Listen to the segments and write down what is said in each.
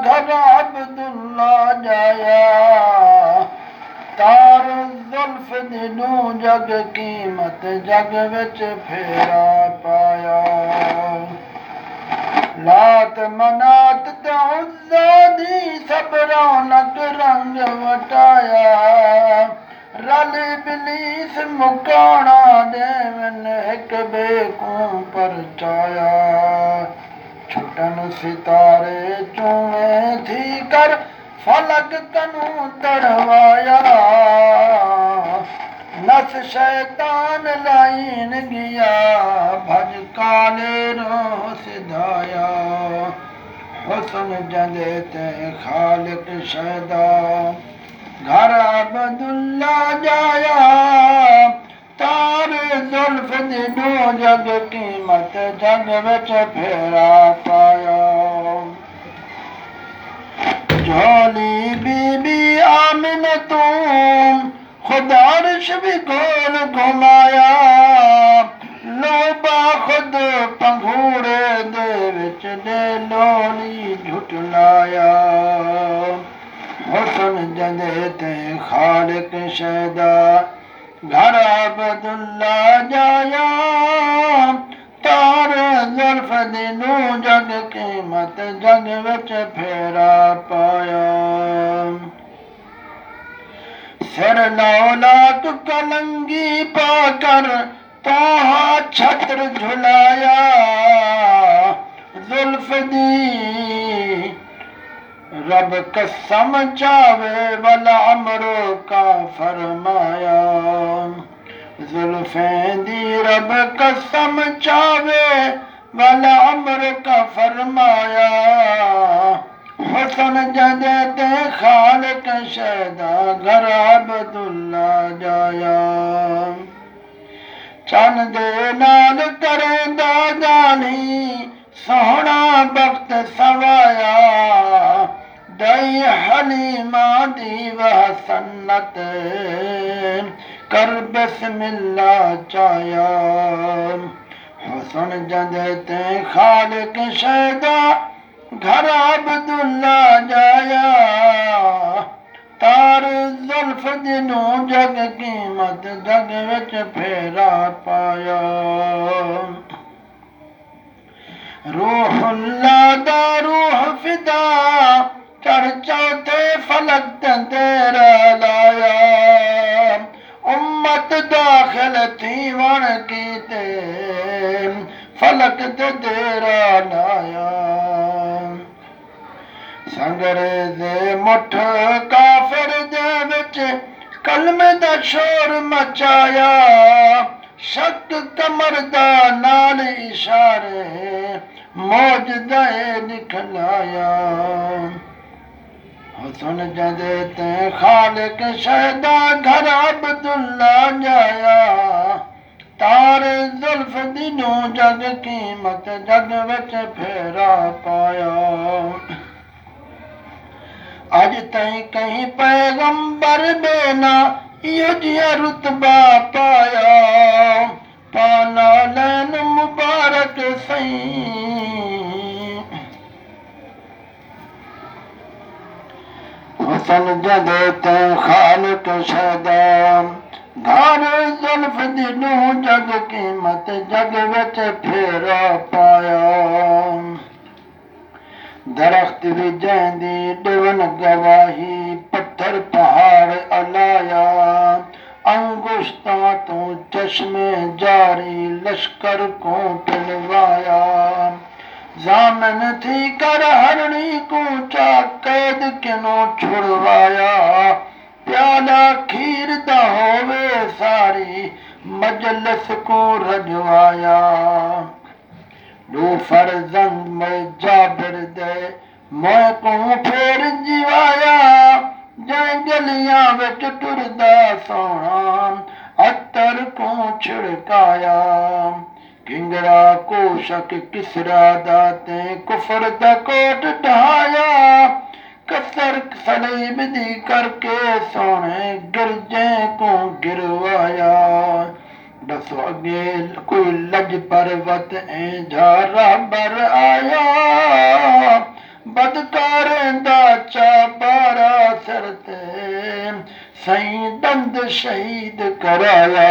घर अब्दुल्ला जाया तार जुल्फ दिनू जग कीमत जग विच फेरा पाया लात मनात ते उज़्ज़ा दी सब रौनक रंग वटाया रल इबलीस मुकाना देवन एक बेकू परचाया छुटन सितारे चूमे थी कर फलक कनू तड़वाया नस शैतान लाइन गया भज काले रो सिधाया हुस्न जंदे ते खालिक शैदा घर अब्दुल्ला जाया तार जुल्फ दिनू जग कीमत जग विच फेरा पाया झोली बीबी आमिनतू खुदा अर्श भी गोल घुमाया लोबा खुद पंघूड़े दे विच दे लोली झुटलाया हुस्न जंदे ते खालिक शैदा घर अब्दुल्ला जाया तार जुल्फ दिनू जग कीमत जग विच फेरा पाया सिर लौलाक कलंगी पाकर तोहा छत्र झुलाया जुल्फ दी रब कसम चावे वला अमरो का फरमाया जुल्फें दी रब कसम चावे वला अमर का फरमाया हुस्न जदे ते खालिक शैदा घर अब्दुल्ला जाया चन दे नाल करेंदा गाली सोहना वक्त सवाया दई हलीमा दी वह सन्नत कर बिस्मिल्ला चाया हुस्न जंदे ते खालिक शैदा घर अब्दुल्ला जाया तार जुल्फ दिनू जग कीमत जग विच फेरा पाया रूहुल्ला दा रूह फिदा चढ़ चौथे फलक तेरा लाया उम्मत दाखिल थी वण कीते फलक ते तेरा लाया संगरे दे मुठ काफिर दे विच कलमे दा शोर मचाया शक कमर दा नाल इशारे मौज दे दिखलाया हुस्न जदे ते खालिक शैदा घर अब्दुल्ला जाया तार जुल्फ दिनू जग कीमत जग विच फेरा पाया अज तई कहीं पैगंबर बेना इहो जिहा रुतबा पाया पाना लैन मुबारक सही हुस्न जदे ते खालिक शैदा घर जुल्फ दिनू जग कीमत जग विच फेरा पाया दरख्त भी जैंदी डिवन गवाही पत्थर पहाड़ अलाया अंगुश्तां तो चश्मे जारी लश्कर को पिलवाया जामन थी कर हरणी को चा कैद किनो छुड़वाया प्याला खीर दा होवे सारी मजलिस को रजवाया दो फर्जंद में जाबिर दे मैं को फेर जीवाया जै गलियां विच टुरदा सोना अत्तर को छिड़काया किंगरा कोशक किसरा दाते कुफर दा कोट ढाया कसर सलीब दी करके सोने गिरजे को गिरवाया दसो अगे कोई लज पर्वत ऐं झारा बर आया बदकारें दा चाबारा सिर ते सही दंद शहीद कराया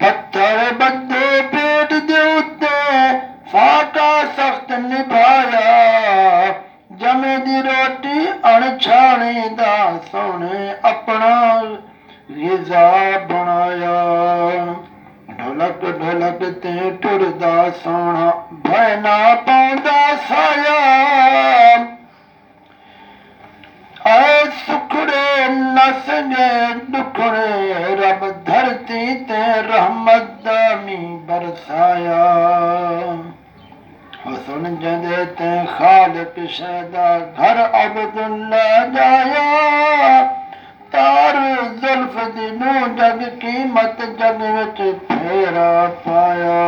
पत्थर बदे पेट दे उत्ते फाका सख्त निभाया जमे दी रोटी अणछाने दा सोने अपना गिजा बनाया ढोलक ढोलक ते टुरदा सोना भैना पाउंदा साया ऐ सुखड़े नस गए दुखड़े रब धरती ते रहमत दा मींह बरसाया हुसन जंदे ते खालिक शैदा घर अब्दुल्ला जाया तार जुल्फ दी नू जग कीमत जग विच फेरा पाया